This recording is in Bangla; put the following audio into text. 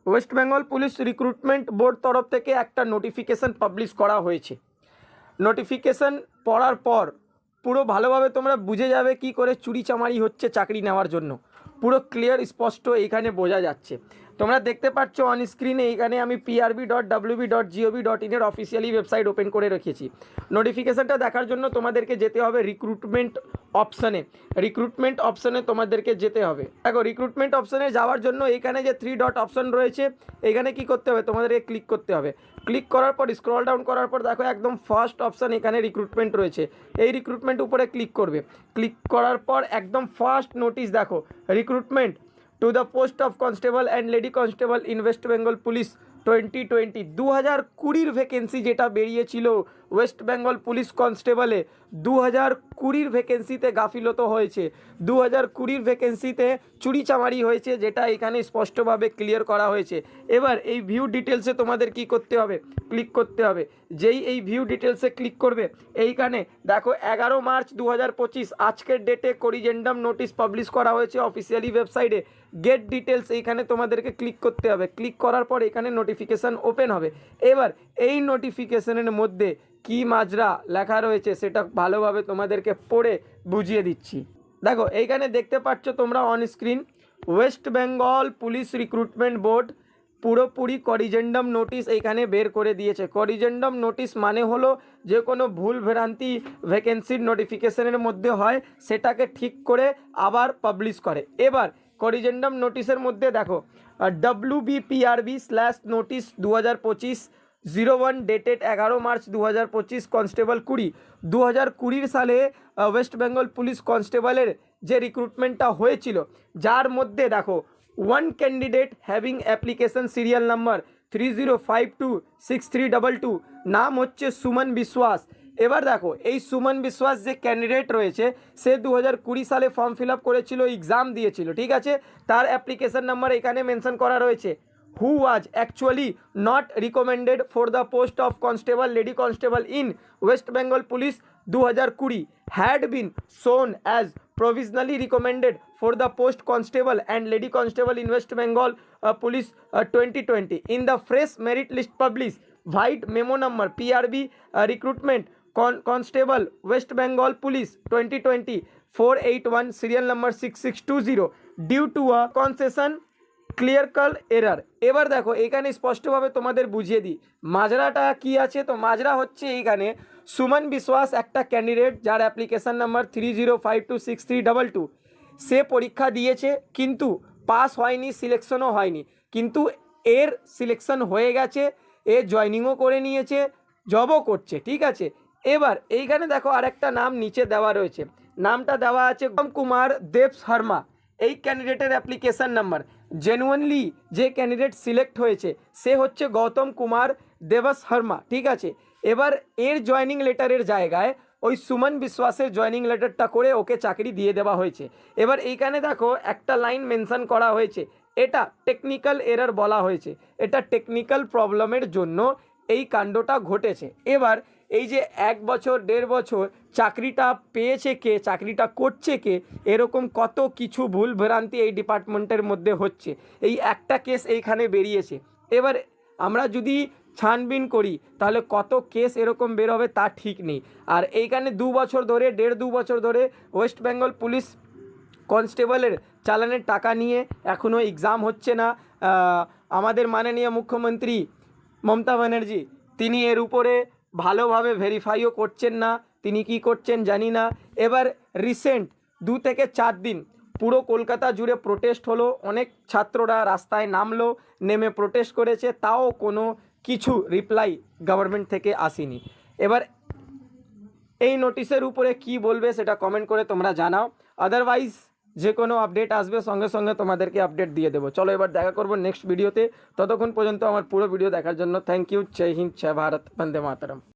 West Bengal police recruitment board তরফ থেকে একটা নোটিফিকেশান পাবলিশ করা হয়েছে। নোটিফিকেশান পড়ার পর পুরো ভালোভাবে তোমরা বুঝে যাবে কি করে চুরিচামারি হচ্ছে চাকরি নেওয়ার জন্য। পুরো ক্লিয়ার স্পষ্ট এইখানে বোঝা যাচ্ছে। তোমরা দেখতে পাচ্ছ অন স্ক্রিনে এইখানে আমি prb.wb.gov.in এর অফিসিয়ালি ওয়েবসাইট ওপেন করে রেখেছি। নোটিফিকেশানটা দেখার জন্য তোমাদেরকে যেতে হবে রিক্রুটমেন্ট অপশানে। রিক্রুটমেন্ট অপশানে তোমাদেরকে যেতে হবে। দেখো রিক্রুটমেন্ট অপশানে যাওয়ার জন্য এইখানে যে 3 ডট অপশান রয়েছে এইখানে কি করতে হবে, তোমাদেরকে ক্লিক করতে হবে। ক্লিক করার পর স্ক্রল ডাউন করার পর দেখো একদম ফার্স্ট অপশান এখানে রিক্রুটমেন্ট রয়েছে। এই রিক্রুটমেন্ট উপরে ক্লিক করবে। ক্লিক করার পর একদম ফার্স্ট নোটিশ দেখো, recruitment to the post of constable and lady constable in West Bengal police 2020 2020 vacancy যেটা বেরিয়েছিল ওয়েস্ট বেঙ্গল পুলিশ কনস্টেবলে 2020 ভ্যাকেন্সিতে গাফিলতি হয়েছে, 2020 ভ্যাকেন্সিতে চুরিচামারি হয়েছে, যেটা এখানে স্পষ্টভাবে ক্লিয়ার করা হয়েছে। এবার এই ভিউ ডিটেলসে তোমাদের কি করতে হবে, ক্লিক করতে হবে। যেই এই ভিউ ডিটেলসে ক্লিক করবে এইখানে দেখো 11 মার্চ 2025 আজকের ডেটে করিজেন্ডাম নোটিশ পাবলিশ করা হয়েছে অফিসিয়ালি ওয়েবসাইটে। গেট ডিটেলস এইখানে তোমাদেরকে ক্লিক করতে হবে। ক্লিক করার পর এখানে নোটিফিকেশান ওপেন হবে। এবার এই নোটিফিকেশানের মধ্যে কি মাজরা লেখা রয়েছে সেটা ভালোভাবে তোমাদেরকে পড়ে বুঝিয়ে দিচ্ছি। দেখো এইখানে দেখতে পাচ্ছ তোমরা on screen West Bengal police recruitment board পুরোপুরি করিজেন্ডাম নোটিশ এইখানে বের করে দিয়েছে। করিজেন্ডাম নোটিশ মানে হলো যে কোনো ভুল ভ্রান্তি ভ্যাকেন্সির নোটিফিকেশানের মধ্যে হয় সেটাকে ঠিক করে আবার পাবলিশ করে। এবার করিজেন্ডাম নোটিশের মধ্যে দেখো WBPRB/নোটিশ 2025-01 ডেটেড 11 মার্চ 2025 কনস্টেবল 2020 সালে ওয়েস্ট বেঙ্গল পুলিশ কনস্টেবলের যে রিক্রুটমেন্টটা হয়েছিল, যার মধ্যে দেখো 1 candidate having application serial number 30526322 নাম হচ্ছে সুমন বিশ্বাস। এবার দেখো এই সুমন বিশ্বাস যে ক্যান্ডিডেট রয়েছে সে 2020 সালে ফর্ম ফিল আপ করেছিল, এক্সাম দিয়েছিল, ঠিক আছে। তার অ্যাপ্লিকেশন নাম্বার এখানে মেনশন করা রয়েছে। Who was actually not recommended for the post of constable lady constable in West Bengal police 2020 had been shown as provisionally recommended for the post constable and lady constable in West Bengal Police 2020 in the fresh merit list published white memo number PRB recruitment constable West Bengal Police 2020 481 serial number 6620 due to a concession clerical error. এবার দেখো এখানে স্পষ্টভাবে তোমাদের বুঝিয়ে দিই মাজরাটা কি আছে। তো মাজরা হচ্ছে এইখানে সুমন বিশ্বাস একটা ক্যান্ডিডেট যার অ্যাপ্লিকেশান নাম্বার 30526322 সে পরীক্ষা দিয়েছে কিন্তু পাস হয়নি, সিলেকশনও হয়নি, কিন্তু এর সিলেকশন হয়ে গেছে, এ জয়নিংও করে নিয়েছে, জবও করছে, ঠিক আছে। এবার এইখানে দেখো আরেকটা নাম নিচে দেওয়া রয়েছে, নামটা দেওয়া আছে গৌতম কুমার দেব শর্মা। এই ক্যান্ডিডেটের অ্যাপ্লিকেশান নাম্বার জেনুইনলি যে ক্যান্ডিডেট সিলেক্ট হয়েছে সে হচ্ছে গৌতম কুমার দেবস শর্মা, ঠিক আছে। এবার এর জয়নিং লেটারের জায়গায় ওই সুমন বিশ্বাসের জয়নিং লেটারটা করে ওকে চাকরি দিয়ে দেওয়া হয়েছে। এবার এইখানে দেখো একটা লাইন মেনশন করা হয়েছে, এটা টেকনিক্যাল এরর বলা হয়েছে, এটা টেকনিক্যাল প্রবলেমের জন্য এই কাণ্ডটা ঘটেছে। এবার এই যে 1 বছর 1.5 বছর চাকরিটা পেয়েছে কে, চাকরিটা করছে কে, এরকম কত কিছু ভুল ভ্রান্তি এই ডিপার্টমেন্টের মধ্যে হচ্ছে। এই একটা কেস এইখানে বেরিয়েছে। এবার আমরা যদি ছানবিন করি তাহলে কত কেস এরকম বের হবে তা ঠিক নেই। আর এইখানে 2 বছর ধরে 1.5-2 বছর ধরে ওয়েস্ট বেঙ্গল পুলিশ কনস্টেবলের চালানের টাকা নিয়ে এখনও এক্সাম হচ্ছে না। আমাদের মাননীয় মুখ্যমন্ত্রী মমতা ব্যানার্জি তিনি এর উপরে ভালোভাবে ভেরিফাইও করছেন না, তিনি কি করছেন জানি না। এবার রিসেন্ট 2 থেকে 4 দিন পুরো কলকাতা জুড়ে প্রোটেস্ট হলো, অনেক ছাত্ররা রাস্তায় নামলো, নেমে প্রোটেস্ট করেছে, তাও কোনো কিছু রিপ্লাই গভর্নমেন্ট থেকে আসেনি। এবার এই নোটিশের উপরে কি বলবে সেটা কমেন্ট করে তোমরা জানাও। আদারওয়াইজ যে কোনো আপডেট আসবে সঙ্গে সঙ্গে তোমাদেরকে আপডেট দিয়ে দেবো। চলো এবার দেখা করবো নেক্সট ভিডিওতে। ততক্ষণ পর্যন্ত আমার পুরো ভিডিও দেখার জন্য thank you. Jai Hind, Jai Bharat, Bande Mataram.